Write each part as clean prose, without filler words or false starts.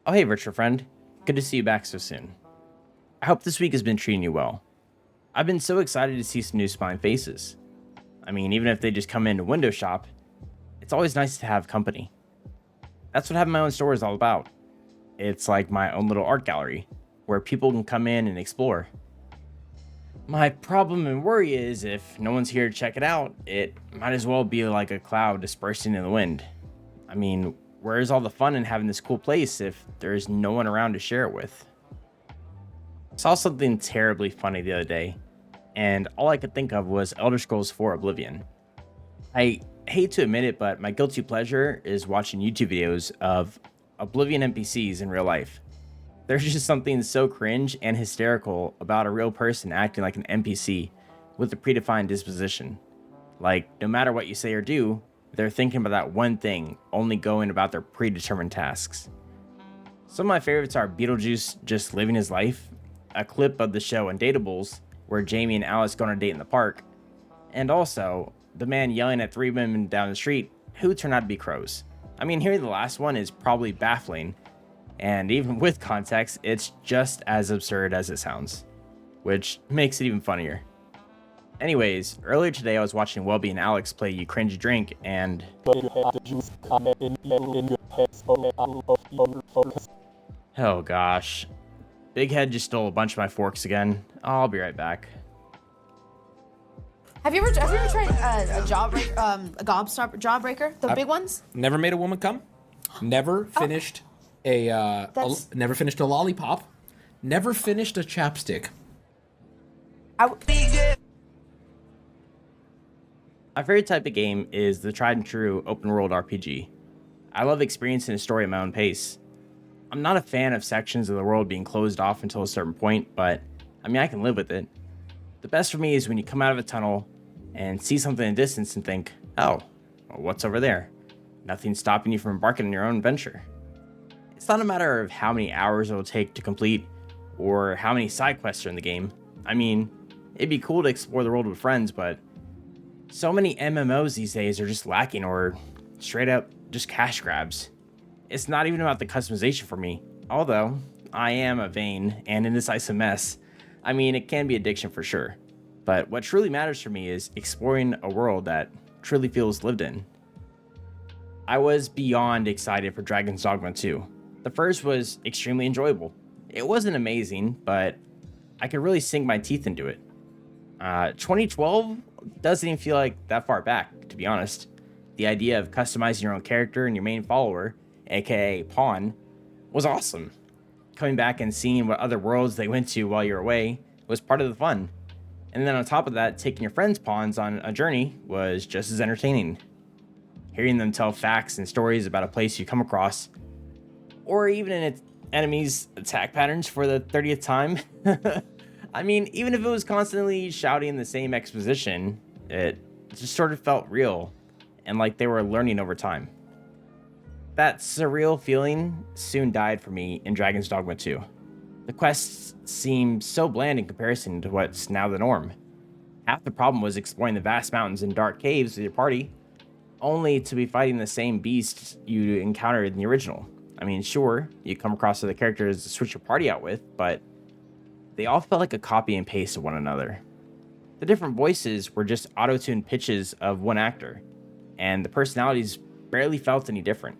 Oh, hey, Virtuafriend. Good to see you back so soon. I hope this week has been treating you well. I've been so excited to see some new smiling faces. I mean, even if they just come in to window shop, it's always nice to have company. That's what having my own store is all about. It's like my own little art gallery, where people can come in and explore. My problem and worry is if no one's here to check it out, it might as well be like a cloud dispersing in the wind. I mean, where's all the fun in having this cool place if there's no one around to share it with? Saw something terribly funny the other day, and all I could think of was Elder Scrolls 4 Oblivion. I hate to admit it, but my guilty pleasure is watching YouTube videos of Oblivion NPCs in real life. There's just something so cringe and hysterical about a real person acting like an NPC with a predefined disposition. Like, no matter what you say or do, they're thinking about that one thing, only going about their predetermined tasks. Some of my favorites are Beetlejuice just living his life, a clip of the show Undateables, where Jamie and Alice go on a date in the park, and also the man yelling at three women down the street who turn out to be crows. I mean, hearing the last one is probably baffling, and even with context, it's just as absurd as it sounds, which makes it even funnier. Anyways, earlier today I was watching Wellby and Alex play You Cringy Drink, and oh gosh, Big Head just stole a bunch of my forks again. I'll be right back. Have you ever tried a jawbreaker? The big ones? Never made a woman come. Never finished never finished a lollipop. Never finished a chapstick. My favorite type of game is the tried and true open world RPG. I love experiencing a story at my own pace. I'm not a fan of sections of the world being closed off until a certain point, but I mean, I can live with it. The best for me is when you come out of a tunnel and see something in the distance and think, oh, well, what's over there? Nothing stopping you from embarking on your own adventure. It's not a matter of how many hours it'll take to complete or how many side quests are in the game. I mean, it'd be cool to explore the world with friends, but so many MMOs these days are just lacking or straight up just cash grabs. It's not even about the customization for me, although I am a vain and indecisive mess. I mean, it can be addiction for sure, but what truly matters for me is exploring a world that truly feels lived in. I was beyond excited for Dragon's Dogma 2. The first was extremely enjoyable. It wasn't amazing, but I could really sink my teeth into it. 2012 doesn't even feel like that far back, to be honest. The idea of customizing your own character and your main follower, aka Pawn, was awesome. Coming back and seeing what other worlds they went to while you're away was part of the fun. And then on top of that, taking your friends' pawns on a journey was just as entertaining. Hearing them tell facts and stories about a place you come across, or even in its enemies' attack patterns for the 30th time. I mean, even if it was constantly shouting the same exposition, it just sort of felt real and like they were learning over time. That surreal feeling soon died for me in Dragon's Dogma 2. The quests seemed so bland in comparison to what's now the norm. Half the problem was exploring the vast mountains and dark caves with your party, only to be fighting the same beasts you encountered in the original. I mean, sure, you come across other characters to switch your party out with, but they all felt like a copy and paste of one another. The different voices were just auto-tuned pitches of one actor, and the personalities barely felt any different.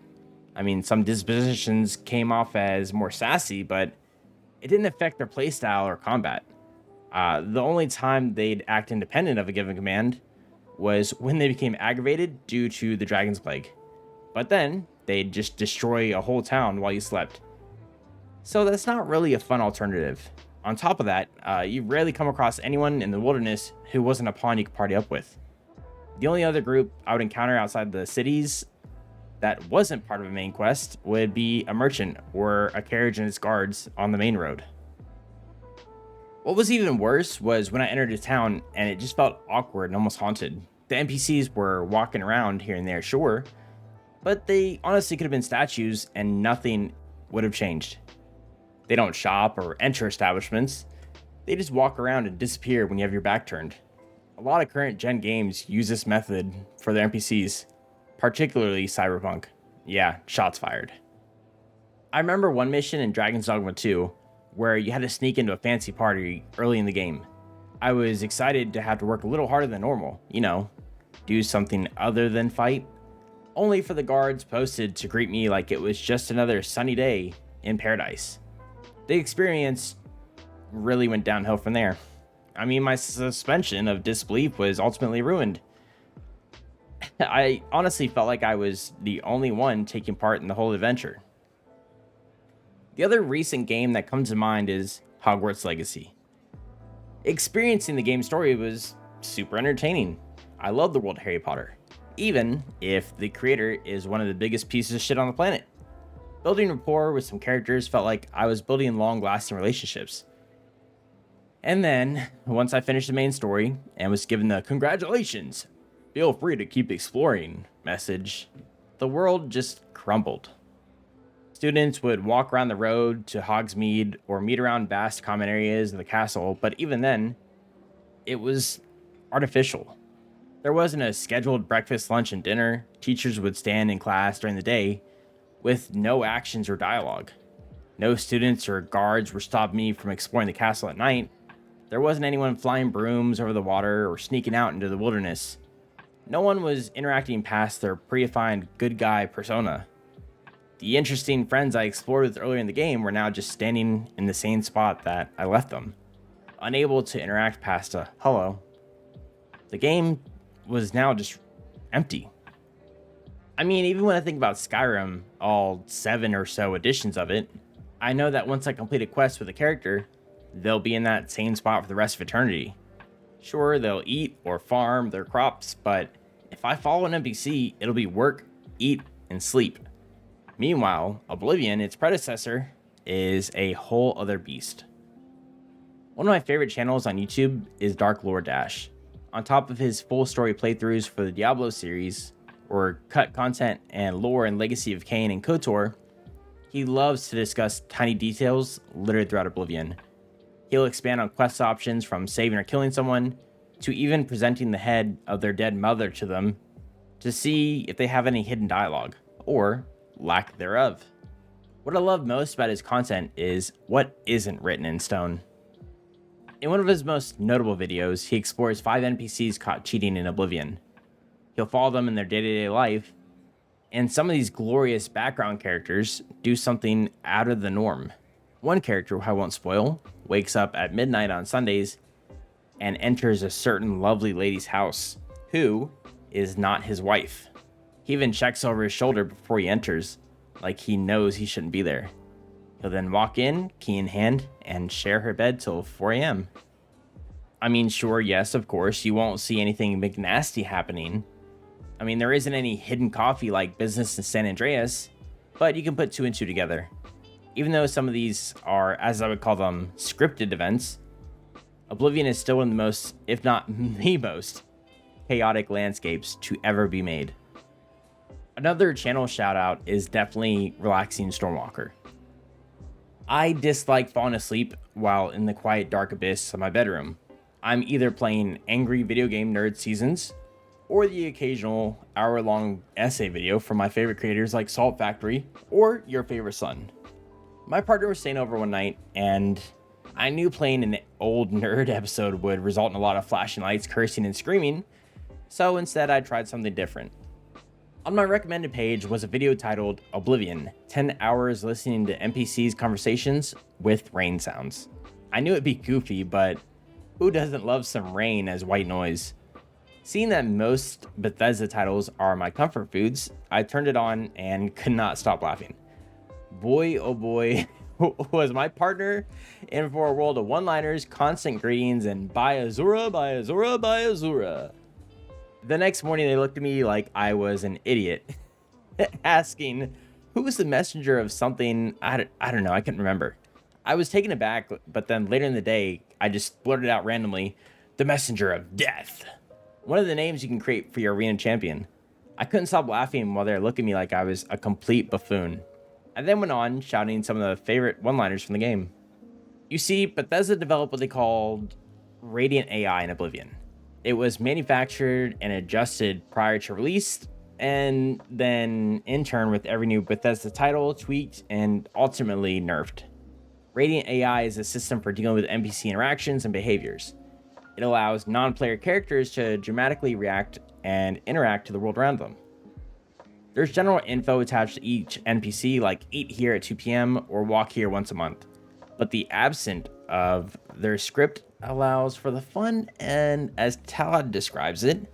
I mean, some dispositions came off as more sassy, but it didn't affect their playstyle or combat. The only time they'd act independent of a given command was when they became aggravated due to the Dragon's Plague. But then, they'd just destroy a whole town while you slept. So that's not really a fun alternative. On top of that, you rarely come across anyone in the wilderness who wasn't a pawn you could party up with. The only other group I would encounter outside the cities that wasn't part of a main quest would be a merchant or a carriage and its guards on the main road. What was even worse was when I entered a town and it just felt awkward and almost haunted. The NPCs were walking around here and there, sure, but they honestly could have been statues and nothing would have changed. They don't shop or enter establishments. They just walk around and disappear when you have your back turned. A lot of current gen games use this method for their NPCs, particularly Cyberpunk. Yeah, shots fired. I remember one mission in Dragon's Dogma 2 where you had to sneak into a fancy party early in the game. I was excited to have to work a little harder than normal, do something other than fight, only for the guards posted to greet me like it was just another sunny day in paradise. The experience really went downhill from there. I mean, my suspension of disbelief was ultimately ruined. I honestly felt like I was the only one taking part in the whole adventure. The other recent game that comes to mind is Hogwarts Legacy. Experiencing the game's story was super entertaining. I love the world of Harry Potter, even if the creator is one of the biggest pieces of shit on the planet. Building rapport with some characters felt like I was building long-lasting relationships. And then, once I finished the main story and was given the "congratulations, feel free to keep exploring" message, the world just crumbled. Students would walk around the road to Hogsmeade or meet around vast common areas of the castle, but even then, it was artificial. There wasn't a scheduled breakfast, lunch, and dinner. Teachers would stand in class during the day with no actions or dialogue. No students or guards were stopping me from exploring the castle at night. There wasn't anyone flying brooms over the water or sneaking out into the wilderness. No one was interacting past their predefined good guy persona. The interesting friends I explored with earlier in the game were now just standing in the same spot that I left them, unable to interact past a hello. The game was now just empty. I mean, even when I think about Skyrim, all 7 or so editions of it, I know that once I complete a quest with a character, they'll be in that same spot for the rest of eternity. Sure, they'll eat or farm their crops, but if I follow an NPC, it'll be work, eat, and sleep. Meanwhile, Oblivion, its predecessor, is a whole other beast. One of my favorite channels on YouTube is Dark Lore Dash. On top of his full story playthroughs for the Diablo series, or cut content and lore and Legacy of Kain and KOTOR, he loves to discuss tiny details littered throughout Oblivion. He'll expand on quest options from saving or killing someone, to even presenting the head of their dead mother to them, to see if they have any hidden dialogue, or lack thereof. What I love most about his content is what isn't written in stone. In one of his most notable videos, he explores 5 NPCs caught cheating in Oblivion. He'll follow them in their day-to-day life, and some of these glorious background characters do something out of the norm. One character, who I won't spoil, wakes up at midnight on Sundays and enters a certain lovely lady's house, who is not his wife. He even checks over his shoulder before he enters, like he knows he shouldn't be there. He'll then walk in, key in hand, and share her bed till 4 a.m. I mean, sure, yes, of course, you won't see anything McNasty happening. I mean, there isn't any hidden coffee like business in San Andreas, but you can put 2 and 2 together. Even though some of these are, as I would call them, scripted events, Oblivion is still one of the most, if not the most, chaotic landscapes to ever be made. Another channel shout out is definitely Relaxing Stormwalker. I dislike falling asleep while in the quiet dark abyss of my bedroom. I'm either playing angry video game nerd seasons, or the occasional hour-long essay video from my favorite creators like Salt Factory or Your Favorite Son. My partner was staying over one night, and I knew playing an old nerd episode would result in a lot of flashing lights, cursing, and screaming, so instead I tried something different. On my recommended page was a video titled Oblivion, 10 hours listening to NPCs' conversations with rain sounds. I knew it'd be goofy, but who doesn't love some rain as white noise? Seeing that most Bethesda titles are my comfort foods, I turned it on and could not stop laughing. Boy, oh boy, was my partner in for a world of one-liners, constant greetings, and by Azura, by Azura, by Azura. The next morning, they looked at me like I was an idiot, asking, who was the messenger of something? I don't know, I couldn't remember. I was taken aback, but then later in the day, I just blurted out randomly, the messenger of death. One of the names you can create for your arena champion. I couldn't stop laughing while they were looking at me like I was a complete buffoon. I then went on shouting some of the favorite one-liners from the game. You see, Bethesda developed what they called Radiant AI in Oblivion. It was manufactured and adjusted prior to release and then in turn with every new Bethesda title tweaked and ultimately nerfed. Radiant AI is a system for dealing with NPC interactions and behaviors. It allows non-player characters to dramatically react and interact to the world around them. There's general info attached to each NPC, like eat here at 2 p.m. or walk here once a month, but the absence of their script allows for the fun and, as Talad describes it,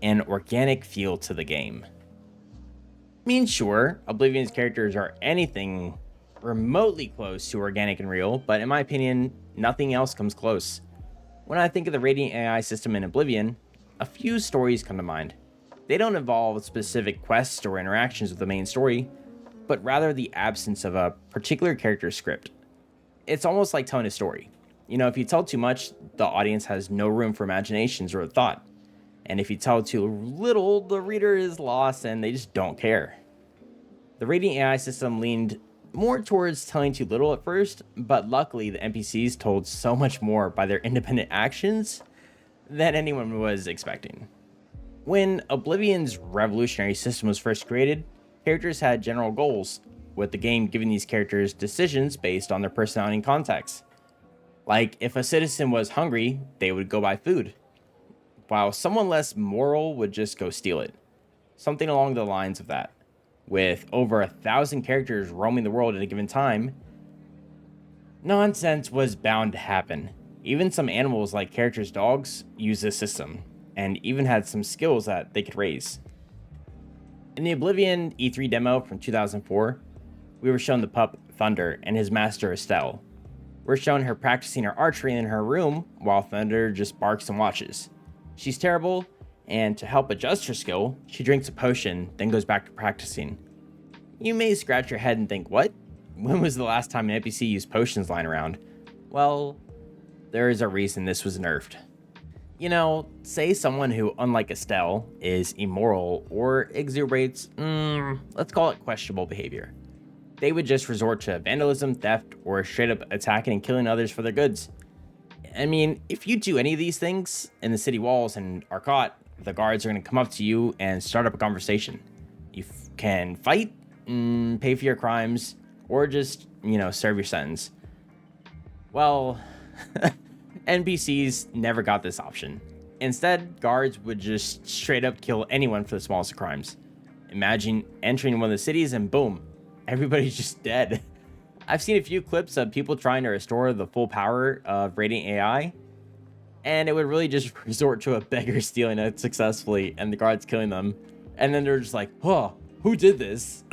an organic feel to the game. I mean, sure, Oblivion's characters are anything remotely close to organic and real, but in my opinion, nothing else comes close. When I think of the Radiant AI system in Oblivion, a few stories come to mind. They don't involve specific quests or interactions with the main story, but rather the absence of a particular character's script. It's almost like telling a story. You know, if you tell too much, the audience has no room for imaginations or thought. And if you tell too little, the reader is lost and they just don't care. The Radiant AI system leaned more towards telling too little at first, but luckily the NPCs told so much more by their independent actions than anyone was expecting. When Oblivion's revolutionary system was first created, characters had general goals, with the game giving these characters decisions based on their personality and context. Like, if a citizen was hungry, they would go buy food, while someone less moral would just go steal it. Something along the lines of that. With over 1,000 characters roaming the world at a given time, nonsense was bound to happen. Even some animals like characters' dogs use this system, and even had some skills that they could raise. In the Oblivion E3 demo from 2004, we were shown the pup Thunder and his master Estelle. We're shown her practicing her archery in her room while Thunder just barks and watches. She's terrible, and to help adjust her skill, she drinks a potion, then goes back to practicing. You may scratch your head and think, what? When was the last time an NPC used potions lying around? Well, there is a reason this was nerfed. You know, say someone who, unlike Estelle, is immoral or exuberates, let's call it questionable behavior. They would just resort to vandalism, theft, or straight up attacking and killing others for their goods. I mean, if you do any of these things in the city walls and are caught, the guards are going to come up to you and start up a conversation. You can fight, pay for your crimes, or just, serve your sentence. Well, NPCs never got this option. Instead, guards would just straight up kill anyone for the smallest of crimes. Imagine entering one of the cities and boom, everybody's just dead. I've seen a few clips of people trying to restore the full power of Radiant AI, and it would really just resort to a beggar stealing it successfully and the guards killing them. And then they're just like, oh, who did this?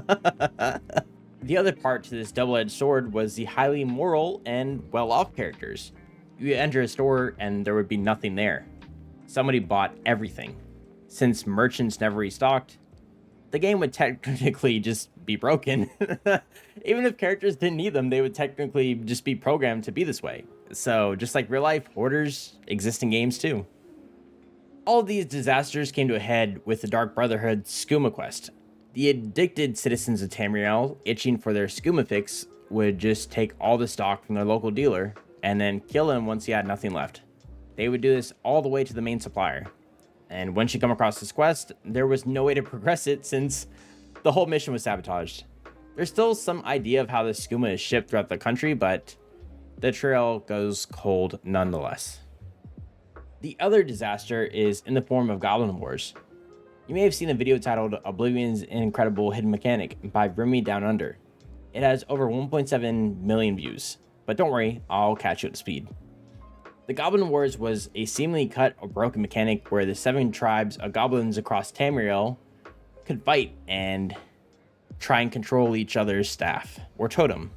The other part to this double-edged sword was the highly moral and well-off characters. You enter a store and there would be nothing there. Somebody bought everything. Since merchants never restocked, the game would technically just be broken. Even if characters didn't need them, they would technically just be programmed to be this way. So just like real life, hoarders exist in games too. All of these disasters came to a head with the Dark Brotherhood's skooma quest. The addicted citizens of Tamriel, itching for their skooma fix, would just take all the stock from their local dealer and then kill him once he had nothing left. They would do this all the way to the main supplier. And once you come across this quest, there was no way to progress it since the whole mission was sabotaged. There's still some idea of how the skooma is shipped throughout the country, but the trail goes cold nonetheless. The other disaster is in the form of Goblin Wars. You may have seen a video titled Oblivion's Incredible Hidden Mechanic by Remy Down Under. It has over 1.7 million views, but don't worry, I'll catch you up to speed. The Goblin Wars was a seemingly cut or broken mechanic where the 7 tribes of goblins across Tamriel could fight and try and control each other's staff or totem.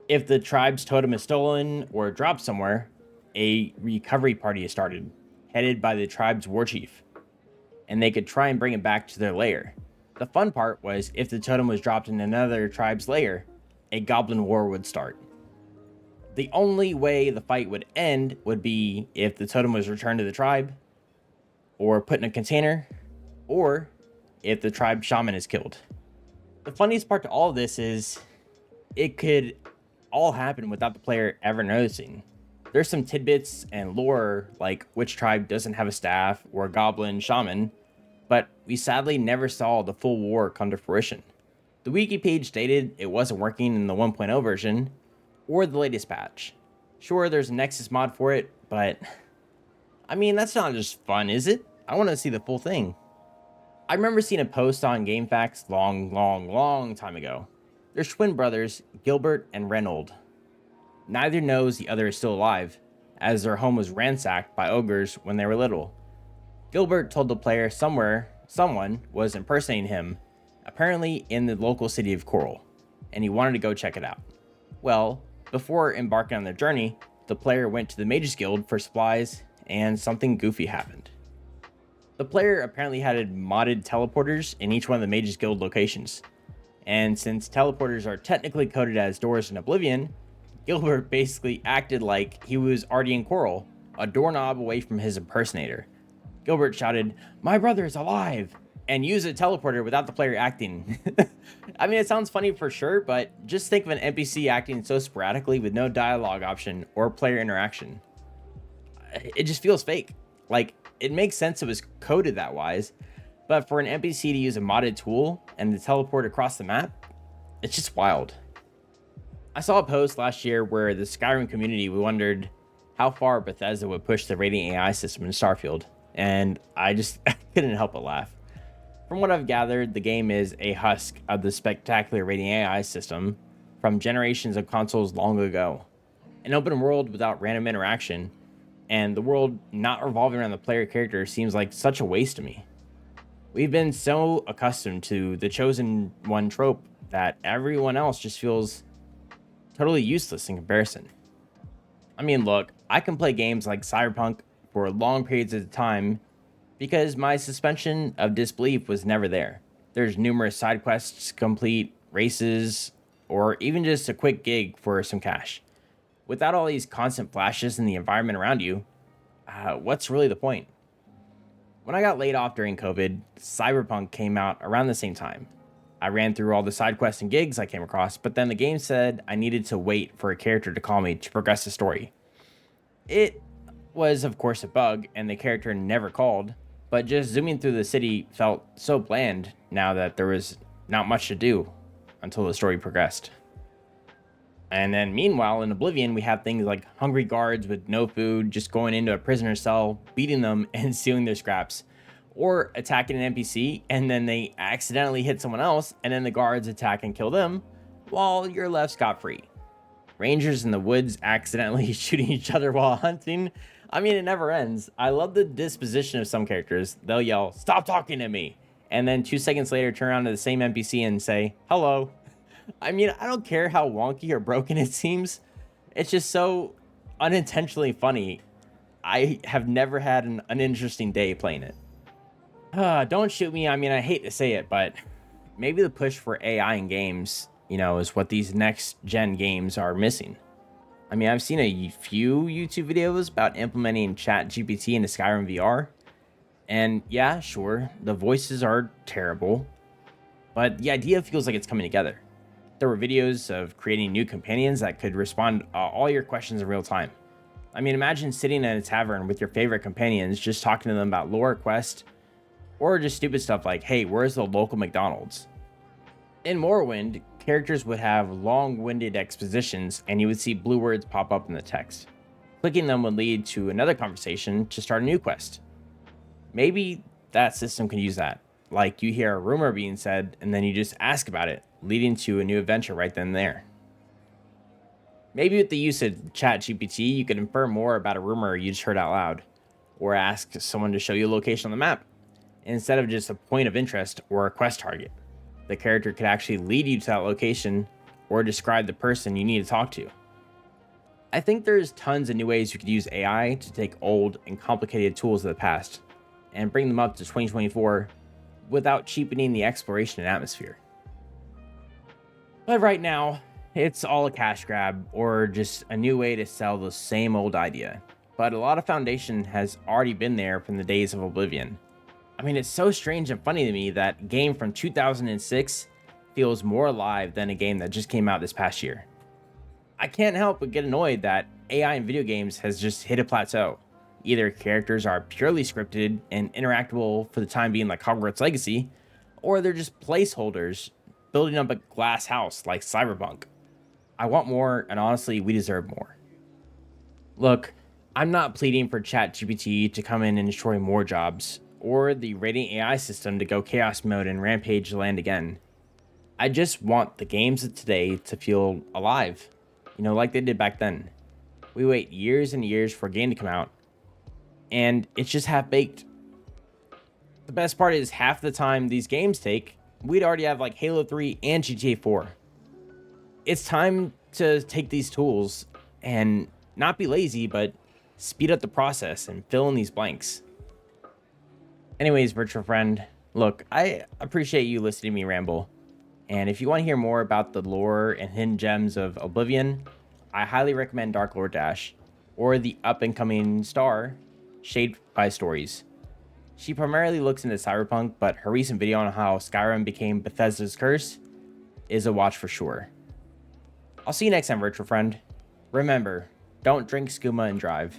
If the tribe's totem is stolen or dropped somewhere, a recovery party is started, headed by the tribe's war chief, and they could try and bring it back to their lair. The fun part was if the totem was dropped in another tribe's lair, a goblin war would start. The only way the fight would end would be if the totem was returned to the tribe, or put in a container, or if the tribe shaman is killed. The funniest part to all of this is it could all happen without the player ever noticing. There's some tidbits and lore like which tribe doesn't have a staff or a goblin shaman, but we sadly never saw the full war come to fruition. The wiki page stated it wasn't working in the 1.0 version or the latest patch. Sure, there's a Nexus mod for it, but I mean, that's not just fun, is it? I want to see the full thing. I remember seeing a post on GameFAQs long time ago. There's twin brothers, Gilbert and Reynold. Neither knows the other is still alive, as their home was ransacked by ogres when they were little. Gilbert told the player someone was impersonating him, apparently in the local city of Coral, and he wanted to go check it out. Well, before embarking on their journey, the player went to the Mages Guild for supplies, and something goofy happened. The player apparently had modded teleporters in each one of the Mages Guild locations, and since teleporters are technically coded as doors in Oblivion, Gilbert basically acted like he was already in Coral, a doorknob away from his impersonator. Gilbert shouted, "My brother is alive!" and used a teleporter without the player acting. I mean, it sounds funny for sure, but just think of an NPC acting so sporadically with no dialogue option or player interaction. It just feels fake. Like, it makes sense it was coded that wise, but for an NPC to use a modded tool and to teleport across the map, it's just wild. I saw a post last year where the Skyrim community wondered how far Bethesda would push the rating AI system in Starfield, and I couldn't help but laugh. From what I've gathered, the game is a husk of the spectacular rating AI system from generations of consoles long ago. An open world without random interaction, and the world not revolving around the player character seems like such a waste to me. We've been so accustomed to the chosen one trope that everyone else just feels totally useless in comparison. I mean, look, I can play games like Cyberpunk for long periods of time because my suspension of disbelief was never there. There's numerous side quests to complete, races, or even just a quick gig for some cash. Without all these constant flashes in the environment around you, what's really the point? When I got laid off during COVID, Cyberpunk came out around the same time. I ran through all the side quests and gigs I came across, but then the game said I needed to wait for a character to call me to progress the story. It was, of course, a bug, and the character never called, but just zooming through the city felt so bland now that there was not much to do until the story progressed. And then meanwhile, in Oblivion, we have things like hungry guards with no food just going into a prisoner's cell, beating them and stealing their scraps. Or attacking an NPC and then they accidentally hit someone else and then the guards attack and kill them while you're left scot-free. Rangers in the woods accidentally shooting each other while hunting. I mean, it never ends. I love the disposition of some characters. They'll yell, "Stop talking to me!" and then 2 seconds later turn around to the same NPC and say, "Hello." I mean, I don't care how wonky or broken it seems. It's just so unintentionally funny. I have never had an uninteresting day playing it. Don't shoot me. I mean, I hate to say it, but maybe the push for AI in games, is what these next gen games are missing. I mean, I've seen a few YouTube videos about implementing ChatGPT into Skyrim VR. And yeah, sure, the voices are terrible, but the idea feels like it's coming together. There were videos of creating new companions that could respond all your questions in real time. I mean, imagine sitting in a tavern with your favorite companions, just talking to them about lore, quest, or just stupid stuff like, "Hey, where's the local McDonald's?" In Morrowind, characters would have long-winded expositions and you would see blue words pop up in the text. Clicking them would lead to another conversation to start a new quest. Maybe that system can use that. Like you hear a rumor being said and then you just ask about it, leading to a new adventure right then and there. Maybe with the use of ChatGPT, you could infer more about a rumor you just heard out loud, or ask someone to show you a location on the map, instead of just a point of interest or a quest target. The character could actually lead you to that location or describe the person you need to talk to. I think there's tons of new ways you could use AI to take old and complicated tools of the past and bring them up to 2024 without cheapening the exploration and atmosphere. But right now, it's all a cash grab or just a new way to sell the same old idea. But a lot of foundation has already been there from the days of Oblivion. I mean, it's so strange and funny to me that a game from 2006 feels more alive than a game that just came out this past year. I can't help but get annoyed that AI in video games has just hit a plateau. Either characters are purely scripted and interactable for the time being like Hogwarts Legacy, or they're just placeholders building up a glass house like Cyberpunk. I want more, and honestly, we deserve more. Look, I'm not pleading for ChatGPT to come in and destroy more jobs, or the rating AI system to go chaos mode and rampage land again. I just want the games of today to feel alive, like they did back then. We wait years and years for a game to come out, and it's just half baked. The best part is half the time these games take, we'd already have like Halo 3 and GTA 4. It's time to take these tools and not be lazy, but speed up the process and fill in these blanks. Anyways, virtual friend, look, I appreciate you listening to me ramble. And if you want to hear more about the lore and hidden gems of Oblivion, I highly recommend Dark Lore Dash, or the up-and-coming star, Shade by Stories. She primarily looks into Cyberpunk, but her recent video on how Skyrim became Bethesda's curse is a watch for sure. I'll see you next time, virtual friend. Remember, don't drink skooma and drive.